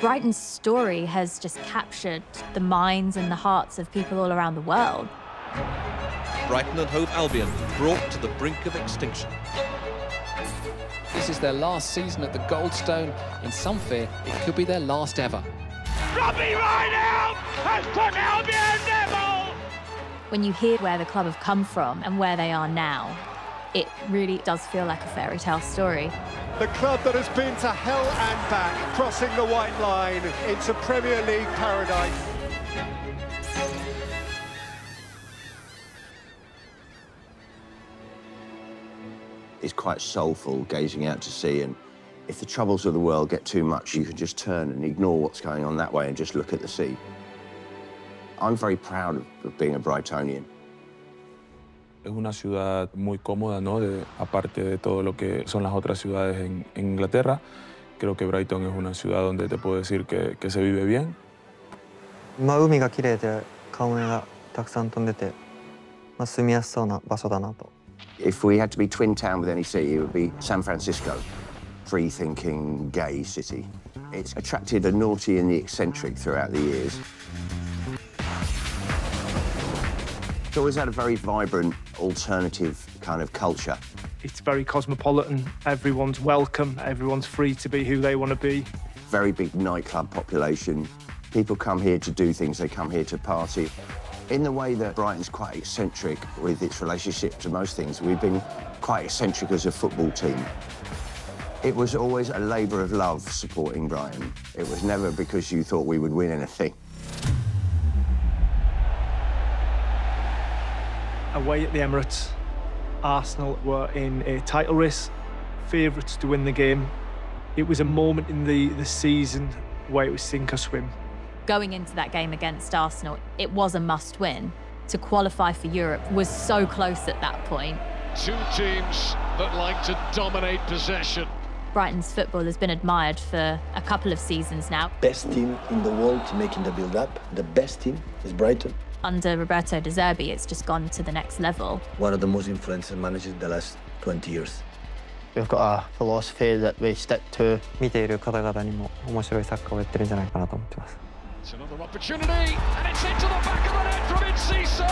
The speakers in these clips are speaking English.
Brighton's story has just captured the minds and the hearts of people all around the world. Brighton and Hove Albion brought to the brink of extinction. This is their last season at the Goldstone. In some fear, it could be their last ever. Robbie Rydell has put Albion level! When you hear where the club have come from and where they are now, it really does feel like a fairy tale story. The club that has been to hell and back, crossing the white line into Premier League paradise. It's quite soulful, gazing out to sea, and if the troubles of the world get too much, you can just turn and ignore what's going on that way and just look at the sea. I'm very proud of being a Brightonian. Es una ciudad muy cómoda, ¿no? Aparte de todo lo que son las otras ciudades en Inglaterra, creo que Brighton es una ciudad donde te puedo decir que se vive bien. 海が綺麗でカモメがたくさん飛んでて、住みやすそうな場所だなと。 If we had to be twin town with any city, it would be San Francisco. Free-thinking, gay city. It's attracted the naughty and the eccentric throughout the years. It's always had a very vibrant, alternative kind of culture. It's very cosmopolitan. Everyone's welcome. Everyone's free to be who they want to be. Very big nightclub population. People come here to do things. They come here to party. In the way that Brighton's quite eccentric with its relationship to most things, we've been quite eccentric as a football team. It was always a labour of love supporting Brighton. It was never because you thought we would win anything. Away at the Emirates, Arsenal were in a title race, favourites to win the game. It was a moment in the season where it was sink or swim. Going into that game against Arsenal, it was a must-win. To qualify for Europe was so close at that point. Two teams that like to dominate possession. Brighton's football has been admired for a couple of seasons now. Best team in the world making the build-up. The best team is Brighton. Under Roberto De Zerbi, it's just gone to the next level. One of the most influential managers in the last 20 years. We've got a philosophy that we stick to. 見ている方々にも面白いサッカーをやってるんじゃないかなと思ってます。 It's another opportunity, and it's into the back of the net from Enciso.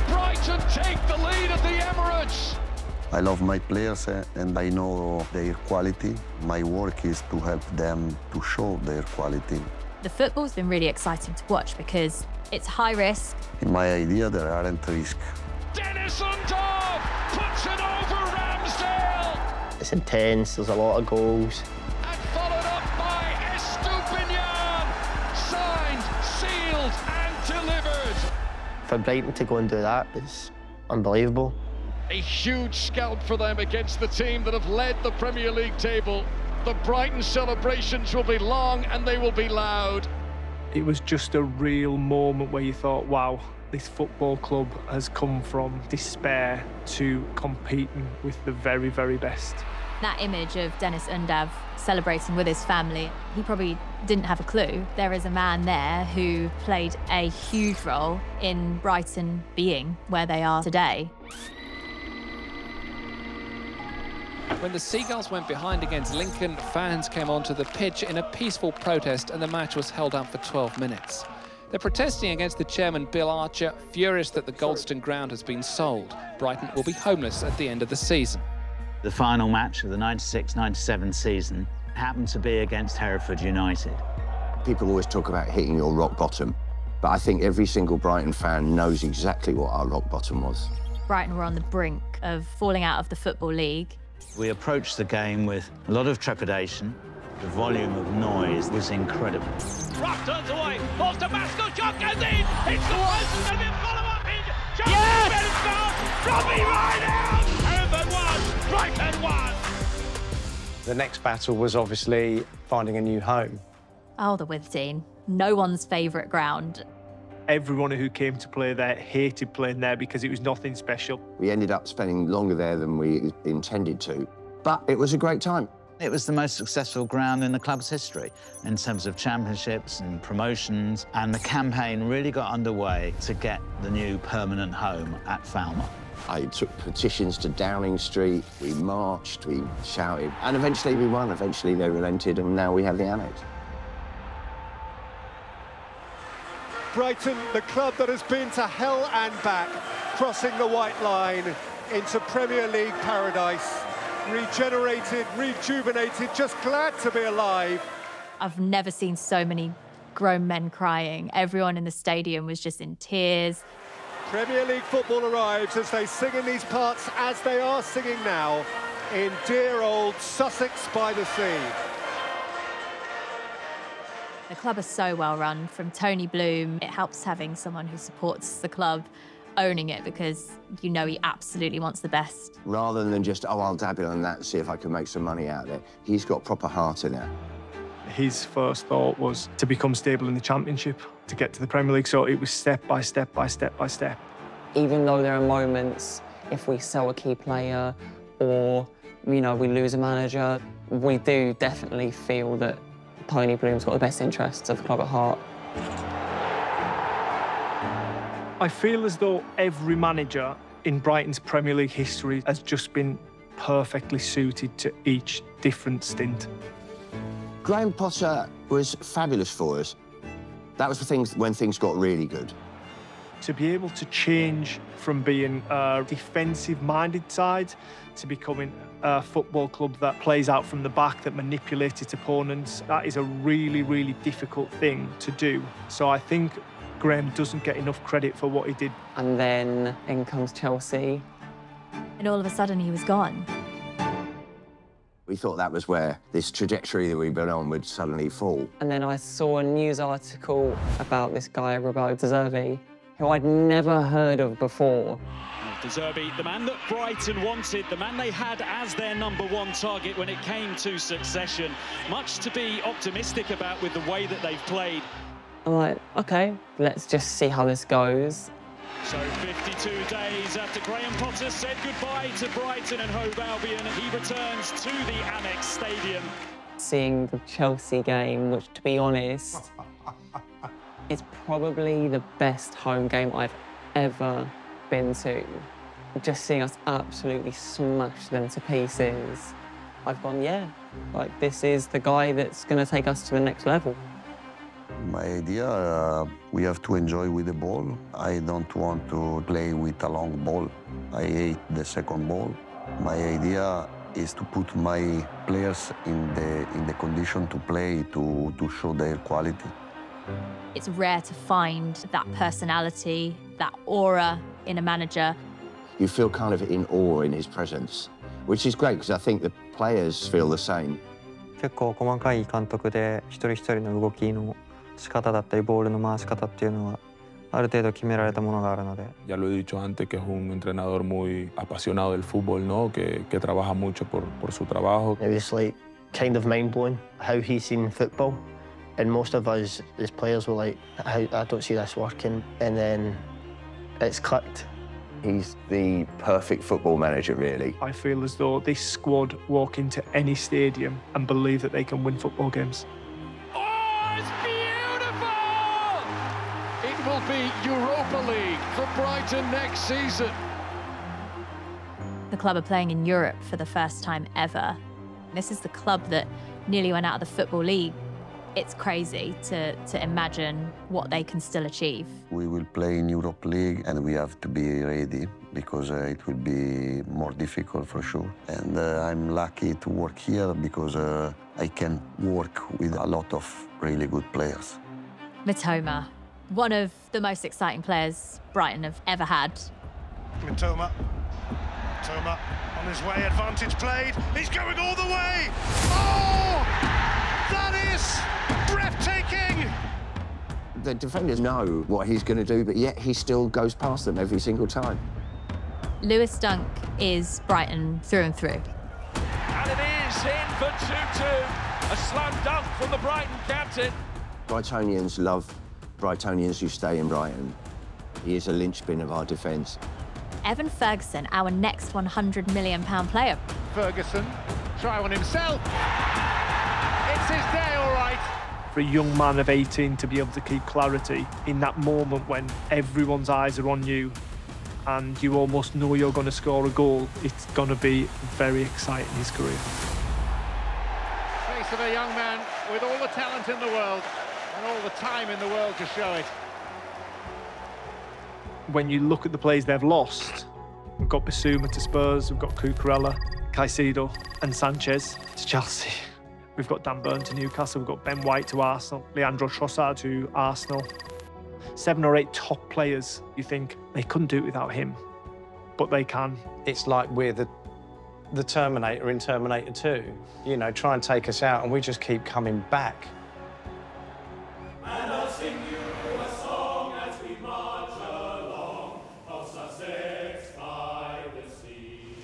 Brighton take the lead at the Emirates. I love my players and I know their quality. My work is to help them to show their quality. The football's been really exciting to watch because it's high risk. In my idea, there aren't risks. Dennis Undorf puts it over Ramsdale. It's intense, there's a lot of goals. And followed up by Estupinian. Signed, sealed and delivered. For Brighton to go and do that is unbelievable. A huge scalp for them against the team that have led the Premier League table. The Brighton celebrations will be long and they will be loud. It was just a real moment where you thought, wow, this football club has come from despair to competing with the very, very best. That image of Dennis Undorf celebrating with his family, he probably didn't have a clue. There is a man there who played a huge role in Brighton being where they are today. When the Seagulls went behind against Lincoln, fans came onto the pitch in a peaceful protest and the match was held up for 12 minutes. They're protesting against the chairman, Bill Archer, furious that the Goldstone ground has been sold. Brighton will be homeless at the end of the season. The final match of the 96-97 season happened to be against Hereford United. People always talk about hitting your rock bottom, but I think every single Brighton fan knows exactly what our rock bottom was. Brighton were on the brink of falling out of the Football League. We approached the game with a lot of trepidation. The volume of noise was incredible. Rough turns away, falls to Pascal, shot goes in! It's the one, there's going to be a follow-up in! Yes! Robbie Rydell! Hereford 1, Brighton 1! The next battle was obviously finding a new home. Oh, the Withdean. No one's favourite ground. Everyone who came to play there hated playing there because it was nothing special. We ended up spending longer there than we intended to, but it was a great time. It was the most successful ground in the club's history in terms of championships and promotions, and the campaign really got underway to get the new permanent home at Falmer. I took petitions to Downing Street, we marched, we shouted, and eventually we won. Eventually they relented, and now we have the annex. Brighton, the club that has been to hell and back, crossing the white line into Premier League paradise. Regenerated, rejuvenated, just glad to be alive. I've never seen so many grown men crying. Everyone in the stadium was just in tears. Premier League football arrives as they sing in these parts, as they are singing now, in dear old Sussex by the sea. The club is so well run, from Tony Bloom. It helps having someone who supports the club owning it, because you know he absolutely wants the best. Rather than just, oh, I'll dabble on that and see if I can make some money out of it, he's got proper heart in it. His first thought was to become stable in the Championship, to get to the Premier League, so it was step by step by step by step. Even though there are moments, if we sell a key player or, you know, we lose a manager, we do definitely feel that Tony Bloom's got the best interests of the club at heart. I feel as though every manager in Brighton's Premier League history has just been perfectly suited to each different stint. Graham Potter was fabulous for us. That was the things when things got really good. To be able to change from being a defensive-minded side to becoming a football club that plays out from the back, that manipulates its opponents, that is a really, really difficult thing to do. So I think Graham doesn't get enough credit for what he did. And then in comes Chelsea. And all of a sudden he was gone. We thought that was where this trajectory that we've been on would suddenly fall. And then I saw a news article about this guy, Roberto De Zerbi, who I'd never heard of before. De Zerbi, the man that Brighton wanted, the man they had as their #1 target when it came to succession. Much to be optimistic about with the way that they've played. I'm like, OK, let's just see how this goes. So 52 days after Graham Potter said goodbye to Brighton and Hove Albion, he returns to the Amex Stadium. Seeing the Chelsea game, which, to be honest, is probably the best home game I've ever been to. Just seeing us absolutely smash them to pieces, I've gone, yeah, like, this is the guy that's going to take us to the next level. My idea, we have to enjoy with the ball. I don't want to play with a long ball. I hate the second ball. My idea is to put my players in the condition to play, to show their quality. It's rare to find that personality, that aura in a manager. You feel kind of in awe in his presence, which is great because I think the players feel the same. 結構細かい監督で一人一人の動きの仕方だったりボールの回し方っていうのはある程度決められたものがあるので。Ya lo he dicho antes que es un entrenador muy apasionado del fútbol, ¿no? Que trabaja mucho por su trabajo. It was like kind of mind-blowing how he's seen football, and most of us as players were like, I don't see this working, and then it's clicked. He's the perfect football manager, really. I feel as though this squad walk into any stadium and believe that they can win football games. Oh, it's beautiful! It will be Europa League for Brighton next season. The club are playing in Europe for the first time ever. This is the club that nearly went out of the Football League. It's crazy to imagine what they can still achieve. We will play in Europa League and we have to be ready because it will be more difficult for sure. And I'm lucky to work here because I can work with a lot of really good players. Mitoma, one of the most exciting players Brighton have ever had. Mitoma on his way, advantage played. He's going all the way. Oh! That is breathtaking! The defenders know what he's going to do, but yet he still goes past them every single time. Lewis Dunk is Brighton through and through. And it is in for 2-2. A slam dunk from the Brighton captain. Brightonians love Brightonians who stay in Brighton. He is a linchpin of our defence. Evan Ferguson, our next £100 million player. Ferguson, try one himself. It's his day, all right. For a young man of 18 to be able to keep clarity in that moment when everyone's eyes are on you and you almost know you're going to score a goal, it's going to be very exciting in his career. Face of a young man with all the talent in the world and all the time in the world to show it. When you look at the players they've lost, we've got Bissouma to Spurs, we've got Cucurella, Caicedo and Sanchez to Chelsea. We've got Dan Burn to Newcastle, we've got Ben White to Arsenal, Leandro Trossard to Arsenal. 7 or 8 top players, you think they couldn't do it without him, but they can. It's like we're the Terminator in Terminator 2. You know, try and take us out and we just keep coming back. And I'll sing you a song as we march along, of Sussex by the sea.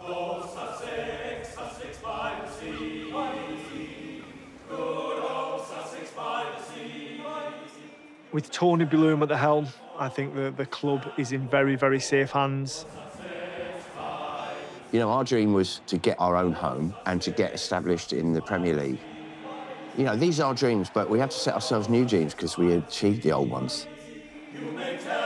Oh, Sussex, Sussex by the sea. Good old Sussex by the sea. With Tony Bloom at the helm, I think the club is in very, very safe hands. You know, our dream was to get our own home and to get established in the Premier League. You know, these are dreams, but we have to set ourselves new dreams because we achieved the old ones. You may tell